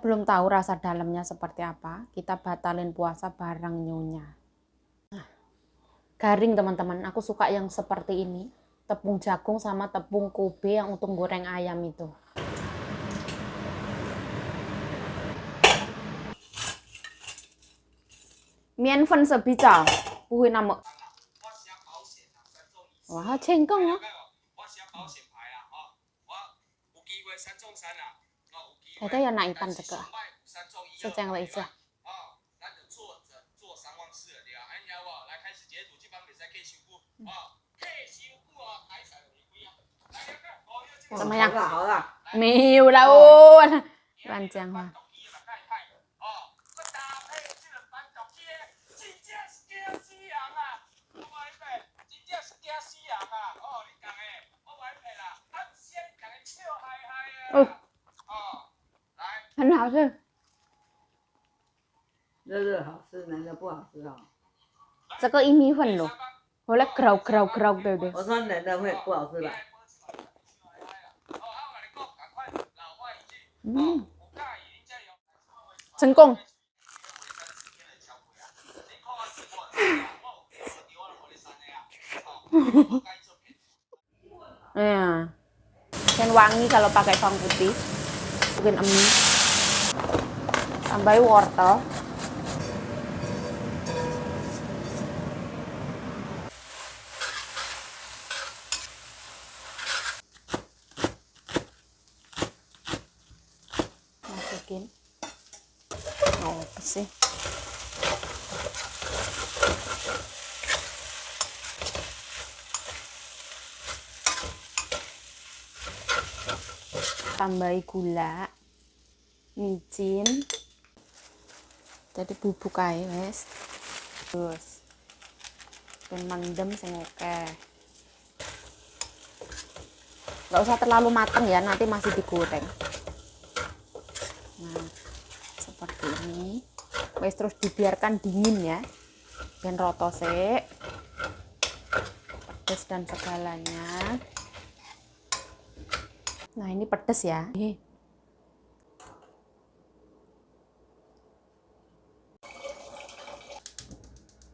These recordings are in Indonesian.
Belum tahu rasa dalamnya seperti apa. Kita batalin puasa bareng nyonya. Nah, garing teman-teman. Aku suka yang seperti ini. Tepung jagung sama tepung Kobe yang untuk goreng ayam itu. Mian phân是比较不会那么 哇，成功了！太太要拿一半这个，是这样的意思。怎么样？好了，没有啦哦，乱讲话。哦，很好吃。热好吃，难的不好吃哦。这个薏米粉咯，回来grow，对不对？我说冷的会不好吃吧？嗯，成功。Dan wangi kalau pakai bawang putih. Mungkin mie. Tambahin wortel. Masukin. Oh, apa sih? Tambahi gula, micin, jadi bubuk ae wes, terus mendem sing oke. Nggak usah terlalu matang ya, nanti masih digoreng. Nah, seperti ini. Wes terus dibiarkan dingin ya, dan roto sik, pedes dan segalanya. Nah ini pedes ya.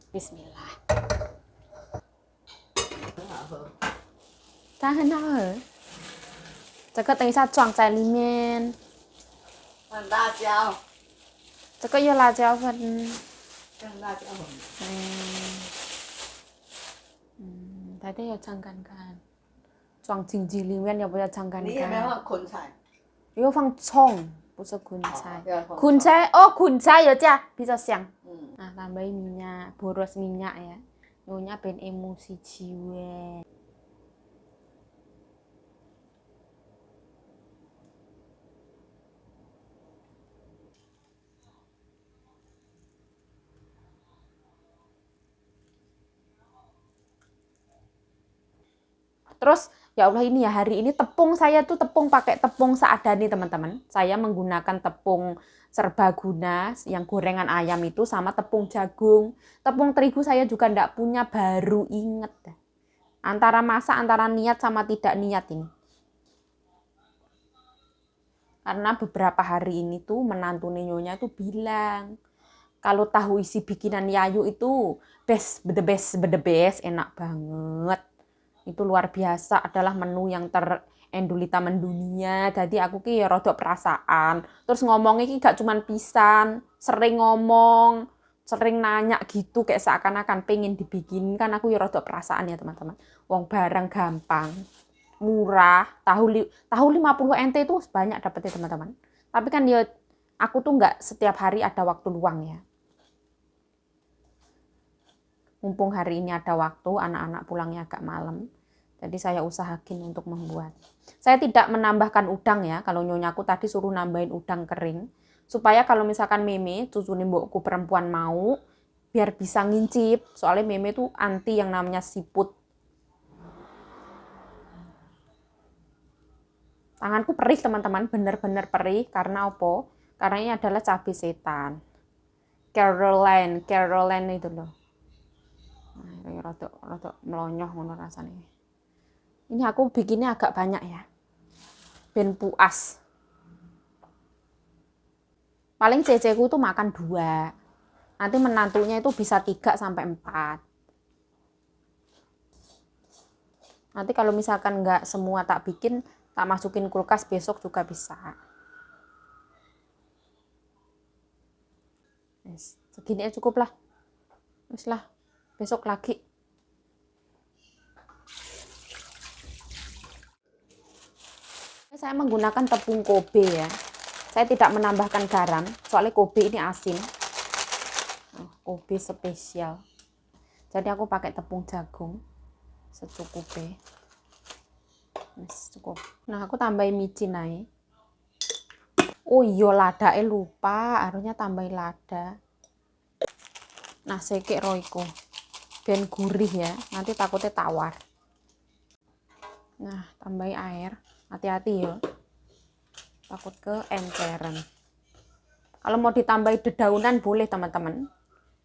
Bismillah.它很好喝。这个等一下装在里面。放辣椒。这个有辣椒粉。放辣椒粉。大家要尝看看。装进去里面要不要尝看看？你有没有放芹菜？有放葱，不是芹菜。芹菜，oh芹菜ya Cah, bisa siang. Nah tambahin minyak, boros minyak ya. Nyonya ben emosi jiwa. Terus ya Allah ini ya hari ini tepung saya tuh pakai tepung seadanya teman-teman. Saya menggunakan tepung serbaguna yang gorengan ayam itu sama tepung jagung. Tepung terigu saya juga enggak punya, baru inget. Antara masak, antara niat sama tidak niat ini. Karena beberapa hari ini tuh menantu nyonya tuh bilang, kalau tahu isi bikinan Yayu itu the best, enak banget. Itu luar biasa, adalah menu yang terendulita mendunia. Jadi aku ki ya rodok perasaan. Terus ngomongnya ki gak cuman pisan, sering ngomong, sering nanya gitu kayak seakan-akan pengen dibikin. Kan aku ya rodok perasaan ya teman-teman. Wong barang gampang, murah, tahu 50 NT itu banyak dapetnya teman-teman. Tapi kan ya aku tuh nggak setiap hari ada waktu luang ya. Mumpung hari ini ada waktu, anak-anak pulangnya agak malam. Jadi saya usahakan untuk membuat. Saya tidak menambahkan udang ya. Kalau nyonyaku tadi suruh nambahin udang kering. Supaya kalau misalkan Meme, cucu mbokku perempuan mau, biar bisa ngincip. Soalnya Meme tuh anti yang namanya siput. Tanganku perih teman-teman, bener-bener perih. Karena apa? Karena ini adalah cabai setan. Caroline itu loh. Nah, rada melonyoh ngono rasane. Ini aku bikinnya agak banyak ya. Ben puas. Paling ceceku tuh makan 2. Nanti menantunya itu bisa 3 sampai 4. Nanti kalau misalkan nggak semua tak bikin, tak masukin kulkas, besok juga bisa. Yes, segini aja cukup lah. Wis lah, besok lagi. Saya menggunakan tepung Kobe ya. Saya tidak menambahkan garam, soalnya Kobe ini asin. Kobe spesial. Jadi aku pakai tepung jagung secukupnya. Cukup. Nah, aku tambahin micin aja. Oh iya, lada lupa, harusnya tambahin lada. Nah, sekek roiko. Ben gurih ya, nanti takutnya tawar. Nah, tambahin air. Hati-hati ya. Takut keenceran. Kalau mau ditambahin dedaunan boleh teman-teman.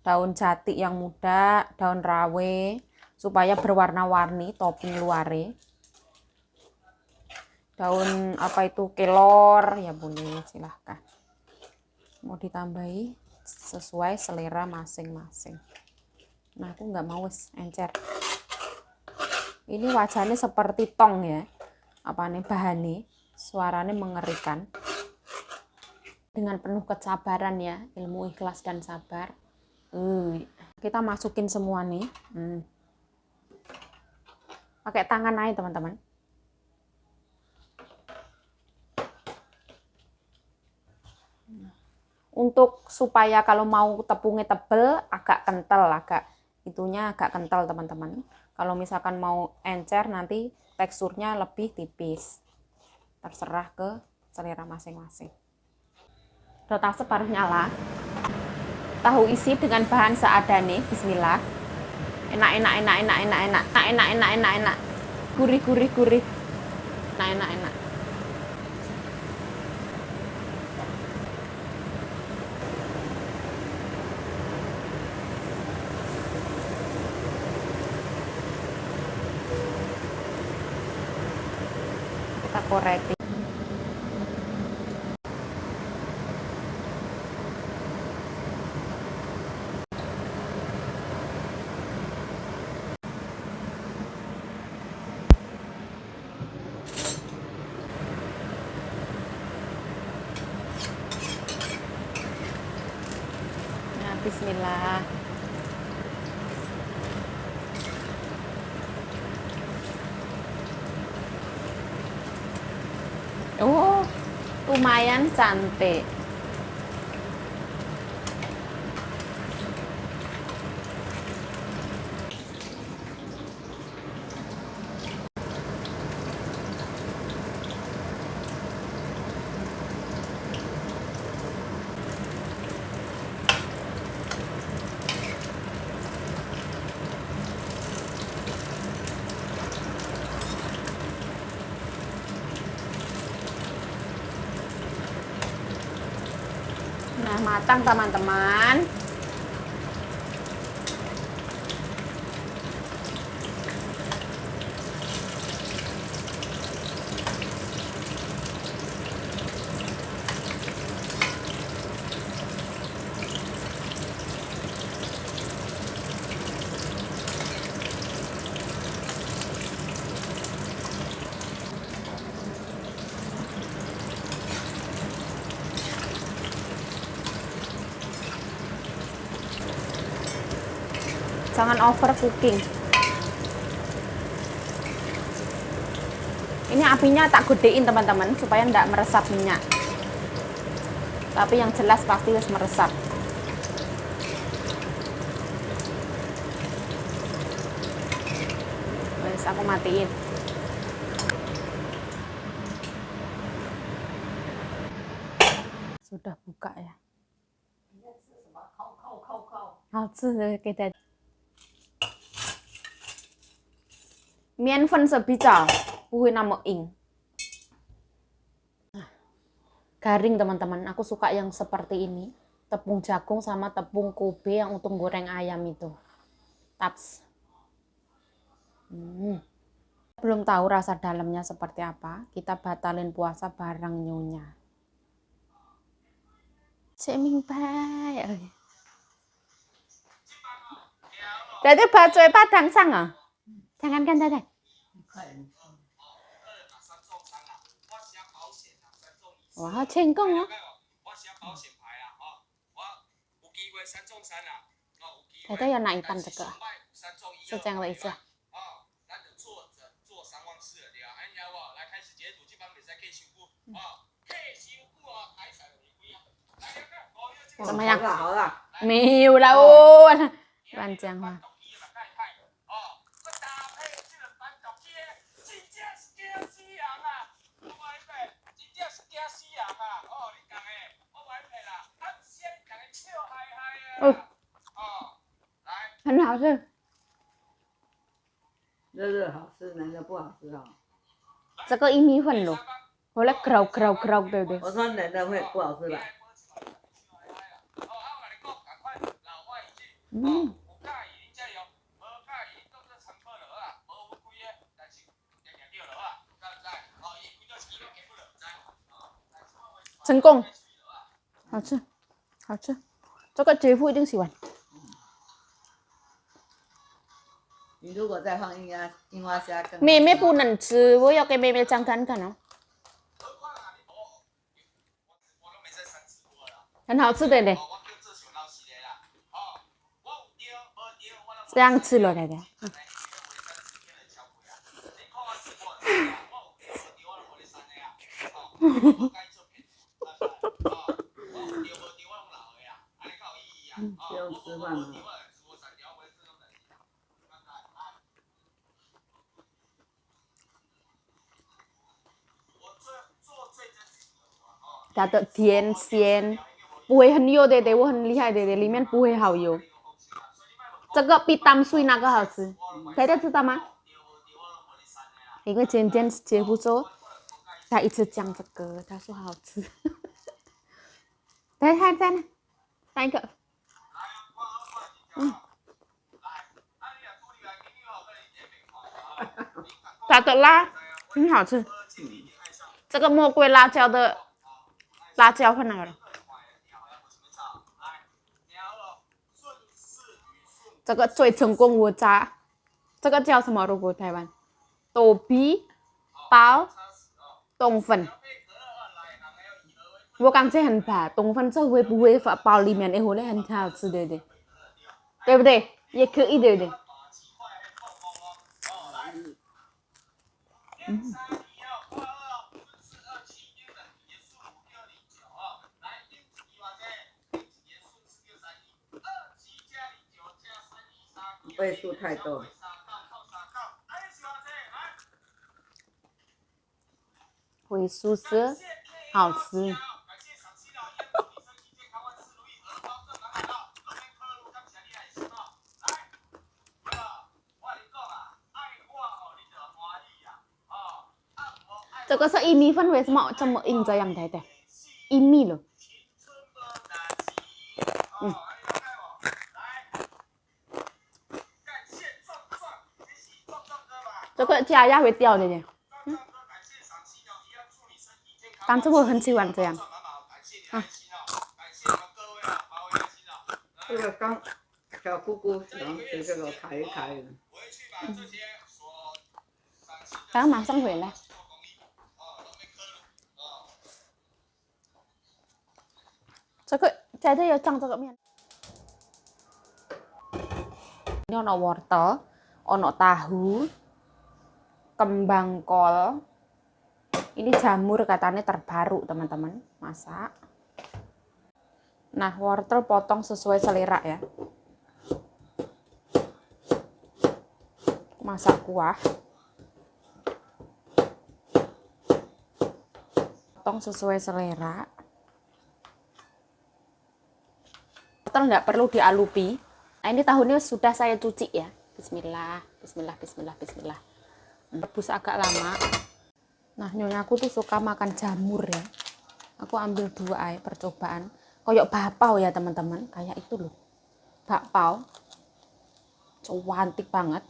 Daun jati yang muda, daun rawe, supaya berwarna-warni topping luarnya. Daun apa itu, kelor, ya boleh, silahkan. Mau ditambahi sesuai selera masing-masing. Nah, aku nggak mau encer. Ini wajahnya seperti tong ya. Apa nih bahannya? Suaranya mengerikan. Dengan penuh kesabaran ya, ilmu ikhlas dan sabar. Kita masukin semua nih. Pakai tangan aja teman-teman. Untuk supaya kalau mau tepungnya tebel, agak kental, agak kental teman-teman. Kalau misalkan mau encer nanti teksturnya lebih tipis. Terserah ke selera masing-masing. Rotasep harus nyala. Tahu isi dengan bahan seadanya. Bismillah. Enak. Gurih. Enak. Kita korek. Nah, bismillah. Oh, lumayan cantik. Nah, matang teman-teman. Jangan over cooking. Ini apinya tak gedein teman-teman supaya tidak meresap minyak. Tapi yang jelas pasti harus meresap. Wes, aku matiin. Sudah buka ya. 好吃的给大家。面粉是比较不会那么硬。Garing teman-teman, aku suka yang seperti ini. Tepung jagung sama tepung Kobe yang untuk goreng ayam itu. Taps. Belum tahu rasa dalamnya seperti apa. Kita batalin puasa bareng nyonya. Cek Ming Pai. Berarti baksoe Padang sang ah? Jangankan tadi. 快点 Wah, cengkong ah. Tadi ya nak ipan juga. Sejeng le isa. 怎么样？好了好了，没有啦哦，乱讲话。哦，很好吃。热热好吃，难的不好吃哦。这个意米粉咯，我来grow对不对？我说冷的会不好吃吧？嗯，成功，好吃，好吃。这个姐夫一定喜欢。你如果再放樱花虾更好吃。妹妹不能吃，我要给妹妹讲看看哦。很好吃的嘞，这样吃了来的。不用吃饭了。它的甜鲜，不会很油的，我很厉害的，里面不会好油。这个比当水那个好吃，大家知道吗？因为今天姐夫说，他一直讲这个，他说好吃。来，看在呢，来一个。它的辣很好吃，这个魔鬼辣椒的辣椒放哪了？这个最成功我炸，这个叫什么肉锅？台湾豆皮包冬粉。我刚才很怕冬粉这会不会包里面的会很好吃对不对？对不对？也可以对不对？倍数太多。回宿舍好吃。这个是薏米粉，为什么这么硬这样的？薏米了。这个加压会掉的耶。但是我很喜欢这样。这个刚小姑姑喜欢吃这个开一开的。刚马上回来。这个在这要长这个面。Ini ono wortel, ono tahu, kembang kol. Ini jamur katanya terbaru teman-teman, masak. Nah, wortel potong sesuai selera ya. Masak kuah. Potong sesuai selera. Wortel nggak perlu dialupi. Nah, ini tahunya sudah saya cuci ya. Bismillah, bismillah, bismillah, bismillah. Rebus agak lama. Nah, nyonya aku tuh suka makan jamur ya. Aku ambil 2 percobaan. Koyok bakpao ya teman-teman. Kayak itu loh. Bakpao. Cantik banget.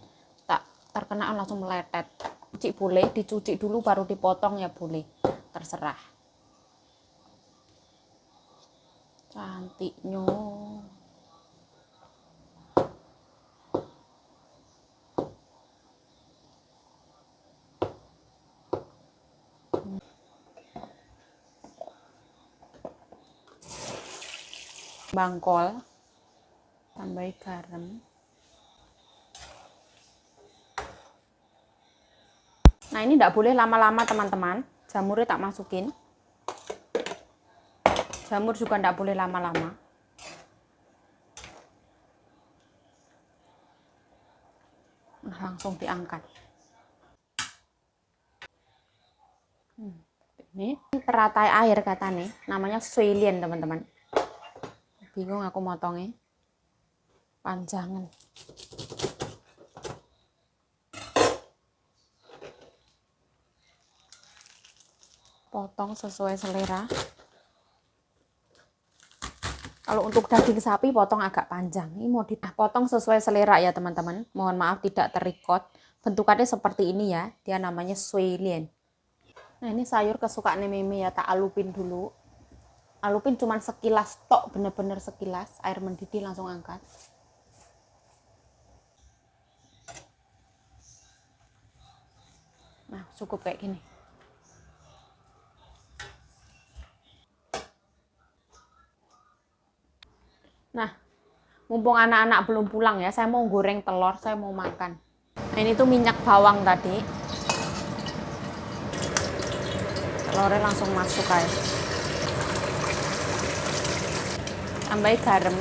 Tak terkena langsung meletet. Cuci boleh, dicuci dulu baru dipotong ya boleh. Terserah. Cantiknya. Bangkol, tambahin garam. Nah ini tidak boleh lama-lama teman-teman, jamurnya tak masukin. Jamur juga tidak boleh lama-lama. Nah, langsung diangkat. Ini teratai air katanya, namanya suilien teman-teman. Bingung aku motongnya, panjangan. Potong sesuai selera. Kalau untuk daging sapi potong agak panjang. Ini mau dipotong sesuai selera ya teman-teman. Mohon maaf tidak terikot. Bentukannya seperti ini ya. Dia namanya suilien. Nah ini sayur kesukaan Mimi ya, tak alupin dulu. Alupin cuman sekilas tok, bener-bener sekilas. Air mendidih langsung angkat. Nah cukup kayak gini. Nah mumpung anak-anak belum pulang ya, saya mau goreng telur, saya mau makan. Nah ini tuh minyak bawang tadi. Telurnya langsung masuk aja. Tambahin garam.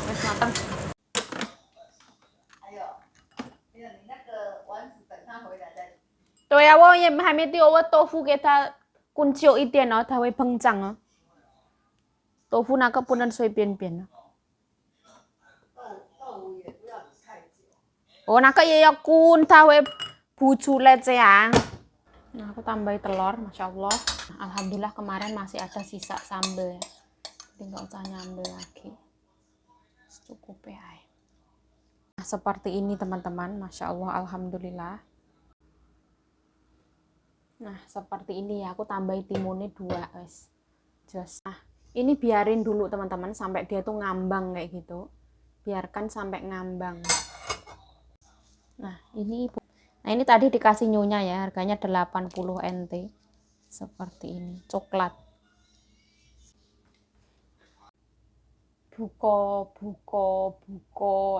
Terus matang. 对呀，我也还没丢，我豆腐给它滚久一点哦，它会膨胀哦。豆腐那个不能随便变哦。哦，那个也要滚，它会不出来这样。Nah, aku tambahin telur, Masya Allah. Alhamdulillah kemarin masih ada sisa sambal ya. Jadi nggak usah nyambel lagi. Cukup ya. Nah, seperti ini teman-teman, Masya Allah, Alhamdulillah. Nah, seperti ini ya, aku tambahin timunnya 2 guys. Nah, ini biarin dulu teman-teman sampai dia tuh ngambang kayak gitu. Biarkan sampai ngambang. Nah, ini tadi dikasih nyonya ya, harganya 80 NT. Seperti ini, coklat. Buko.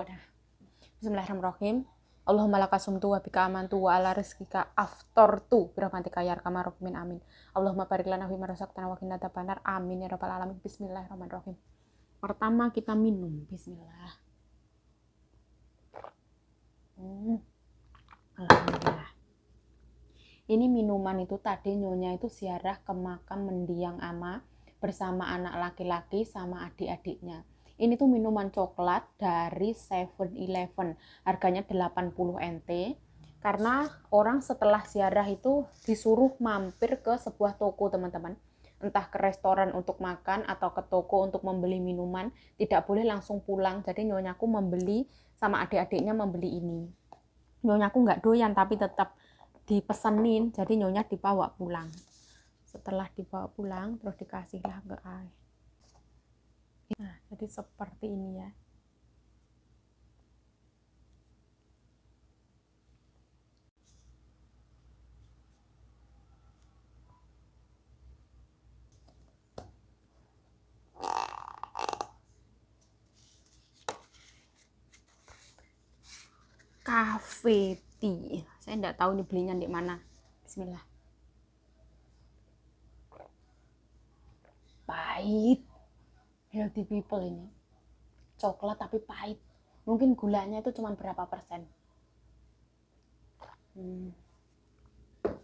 Nah, bismillahirrahmanirrahim. Allahumma lakasumtu wa bika amantu wa ala rizkika aftortu birahmatika ya arhamar rahimin amin. Allahumma barik lana fi ma razaqtana wa qina adzabannar amin ya rabbal alamin. Bismillahirrahmanirrahim. Pertama kita minum, bismillah. Alhamdulillah. Ini minuman itu tadi nyonya itu ziarah ke makam mendiang ama bersama anak laki-laki sama adik-adiknya. Ini tuh minuman coklat dari 7-Eleven. Harganya 80 NT. Karena orang setelah ziarah itu disuruh mampir ke sebuah toko teman-teman. Entah ke restoran untuk makan atau ke toko untuk membeli minuman. Tidak boleh langsung pulang. Jadi nyonyaku membeli sama adik-adiknya membeli ini. Nyonyaku nggak doyan tapi tetap dipesenin. Jadi nyonya dibawa pulang. Setelah dibawa pulang terus dikasihlah ke air. Nah, jadi seperti ini ya. Cafe tea. Saya enggak tahu ini belinya di mana. Bismillah. Pahit. Healthy people ini. Coklat tapi pahit. Mungkin gulanya itu cuma berapa persen.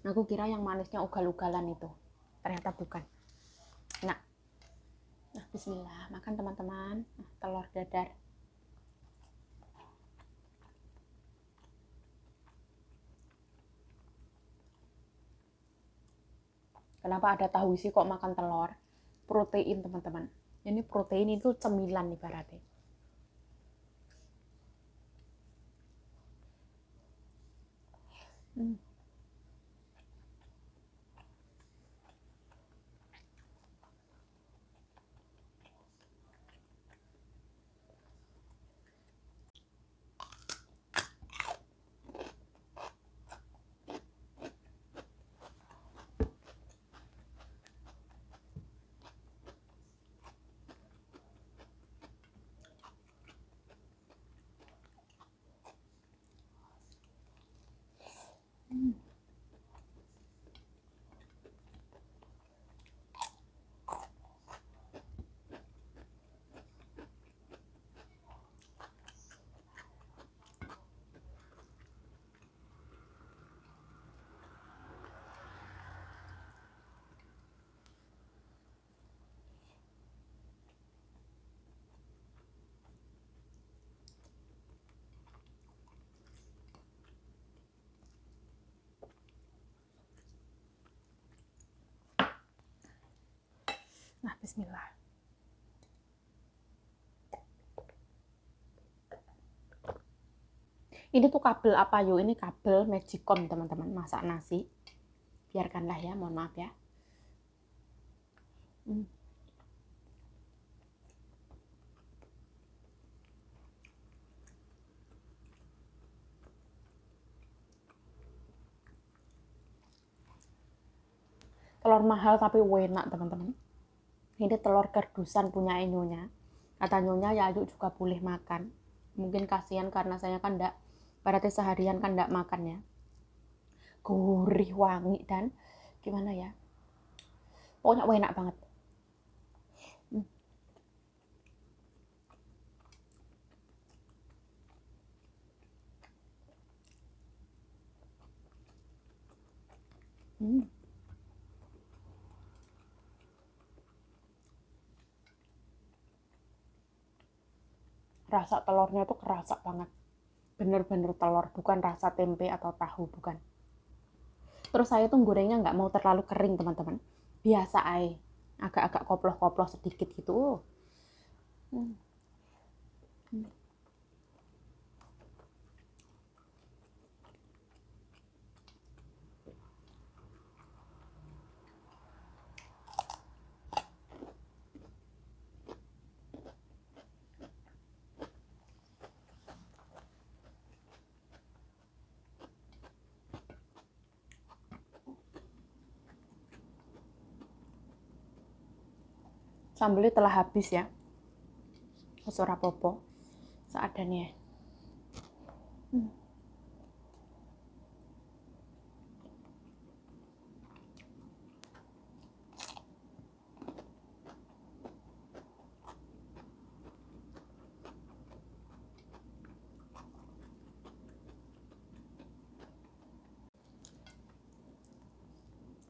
Aku kira yang manisnya ugal-ugalan itu. Ternyata bukan. Nah, bismillah. Makan teman-teman. Telur dadar. Kenapa ada tahu isi kok makan telur? Protein teman-teman. Ini protein itu cemilan ibaratnya. Hmm. Nah, bismillah. Ini tuh kabel apa yuk? Ini kabel Magicom teman-teman, masak nasi. Biarkanlah ya, mohon maaf ya. Telur mahal tapi enak teman-teman. Ini telur kerdusan punya Nyonya. Kata Nyonya ya Ayu juga boleh makan. Mungkin kasihan karena saya kan enggak, berarti seharian kan enggak makan ya. Gurih, wangi, dan gimana ya, pokoknya enak banget. Rasa telurnya tuh kerasa banget, bener-bener telur, bukan rasa tempe atau tahu, bukan. Terus saya tuh gorengnya nggak mau terlalu kering teman-teman, biasa aja, agak-agak koploh-koploh sedikit gitu. Sambelnya telah habis ya, ora popo seadanya.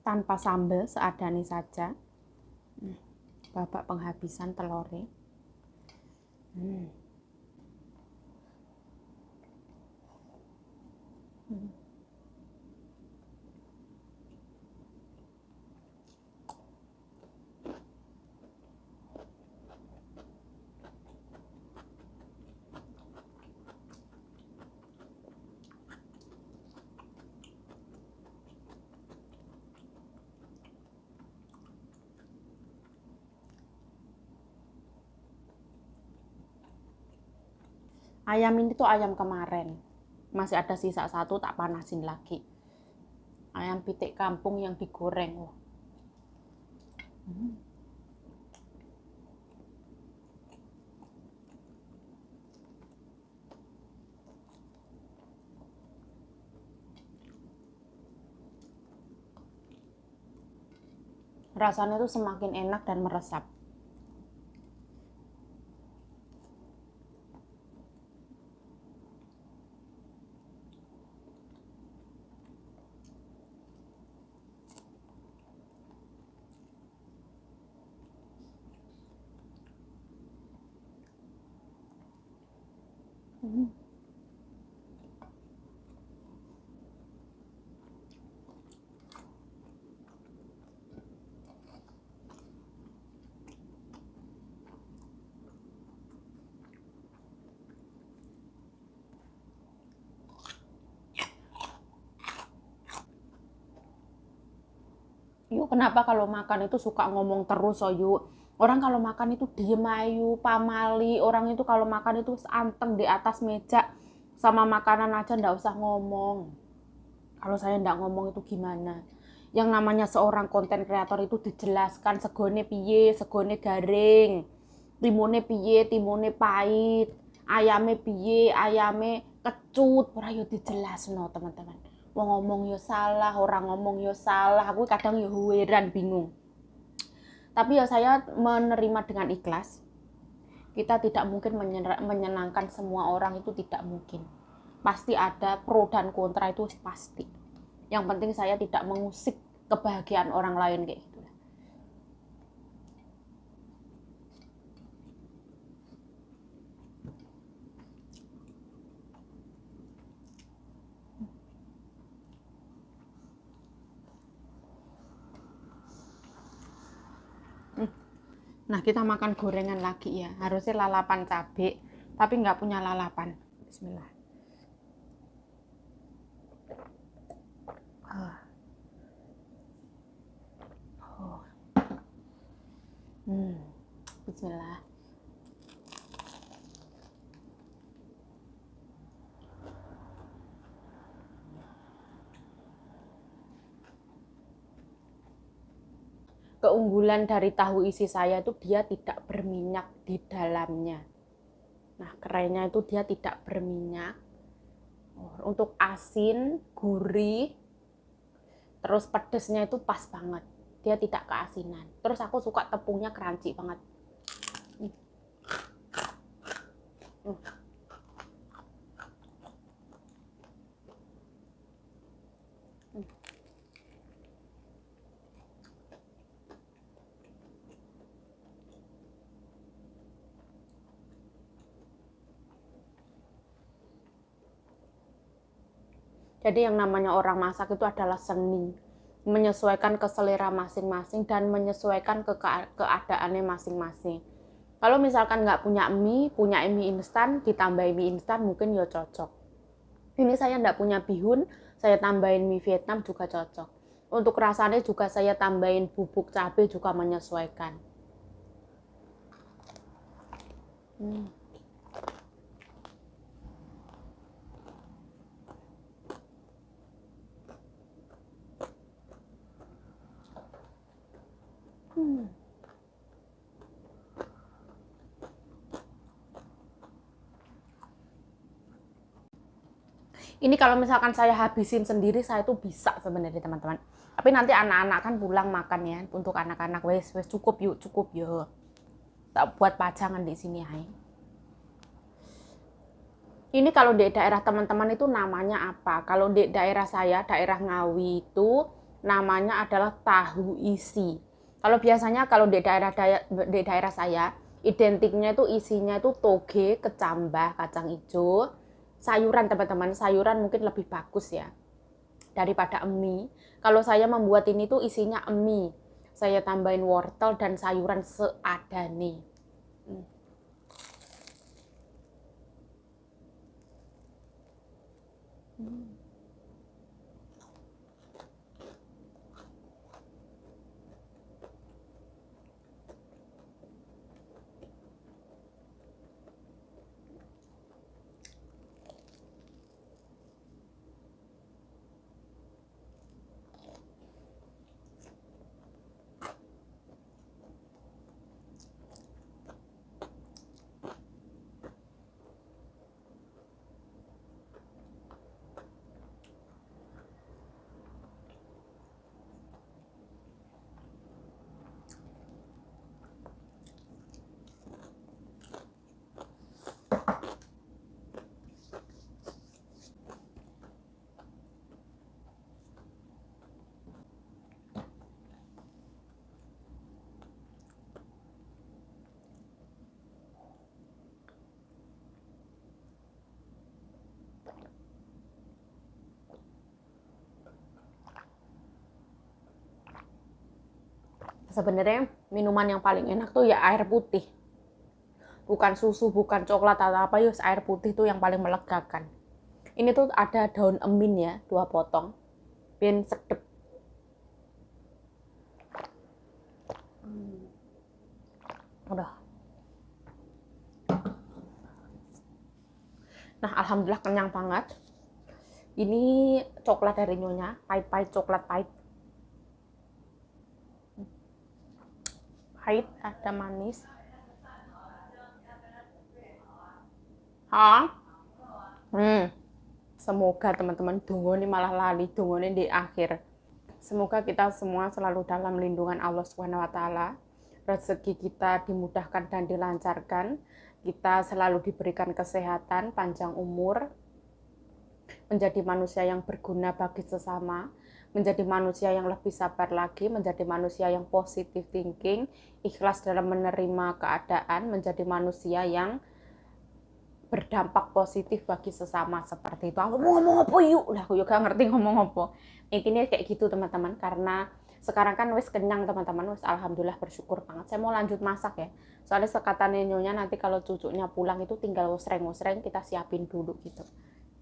Tanpa sambal seadanya saja. Babak penghabisan telurnya. Ayam ini tuh ayam kemarin, masih ada sisa satu, tak panasin lagi. Ayam pitik kampung yang digoreng. Rasanya tuh semakin enak dan meresap. Ayu kenapa kalau makan itu suka ngomong terus, Ayu? Orang kalau makan itu diem, Ayu, pamali. Orang itu kalau makan itu anteng di atas meja sama makanan aja ndak usah ngomong. Kalau saya ndak ngomong itu gimana? Yang namanya seorang konten kreator itu dijelaskan segone piye, segone garing, timone piye, timone pahit, ayame piye, ayame kecut, ora yo dijelasno, teman-teman. Wong ngomong yo salah, orang ngomong yo salah, aku kadang yo heran bingung. Tapi ya saya menerima dengan ikhlas. Kita tidak mungkin menyenangkan semua orang, itu tidak mungkin. Pasti ada pro dan kontra, itu pasti. Yang penting saya tidak mengusik kebahagiaan orang lain kayak gitu. Nah, kita makan gorengan lagi ya. Harusnya lalapan cabai, tapi nggak punya lalapan. Bismillah. Bismillah. Keunggulan dari tahu isi saya itu dia tidak berminyak di dalamnya. Nah, kerennya itu dia tidak berminyak. Untuk asin, gurih, terus pedesnya itu pas banget. Dia tidak keasinan. Terus aku suka tepungnya crunchy banget. Jadi yang namanya orang masak itu adalah seni, menyesuaikan ke selera masing-masing dan menyesuaikan ke keadaannya masing-masing. Kalau misalkan nggak punya mie instan, ditambahin mie instan mungkin ya cocok. Ini saya nggak punya bihun, saya tambahin mie Vietnam juga cocok. Untuk rasanya juga saya tambahin bubuk cabai juga menyesuaikan. Ini kalau misalkan saya habisin sendiri, saya tuh bisa sebenarnya teman-teman. Tapi nanti anak-anak kan pulang makan ya. Untuk anak-anak wes cukup yuk. Tak buat pajangan di sini hai. Ini kalau di daerah teman-teman itu namanya apa? Kalau di daerah saya, daerah Ngawi itu namanya adalah tahu isi. Kalau biasanya kalau di daerah saya, identiknya itu isinya itu toge, kecambah, kacang hijau, sayuran teman-teman. Sayuran mungkin lebih bagus ya daripada mie. Kalau saya membuat ini tuh isinya mie. Saya tambahin wortel dan sayuran seadanya. Sebenarnya minuman yang paling enak tuh ya air putih. Bukan susu, bukan coklat atau apa, ya air putih tuh yang paling melegakan. Ini tuh ada daun emin ya, 2 potong. Ben sedep. Udah. Nah, alhamdulillah kenyang banget. Ini coklat dari nyonya, pahit-pahit, coklat pahit. Pahit, ada manis. Hah? Semoga teman-teman dongone malah lali, dongone di akhir. Semoga kita semua selalu dalam lindungan Allah Subhanahu wa taala. Rezeki kita dimudahkan dan dilancarkan. Kita selalu diberikan kesehatan, panjang umur, menjadi manusia yang berguna bagi sesama, menjadi manusia yang lebih sabar lagi, menjadi manusia yang positive thinking, ikhlas dalam menerima keadaan, menjadi manusia yang berdampak positif bagi sesama seperti itu. Aku mau ngomong apa yuk? Lah aku juga ngerti ngomong apa. Intinya kayak gitu teman-teman, karena sekarang kan wes kenyang teman-teman, wes alhamdulillah bersyukur banget. Saya mau lanjut masak ya. Soalnya sekatan nyonya nanti kalau cucunya pulang itu tinggal wosreng-wosreng kita siapin dulu gitu.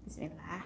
Bismillah.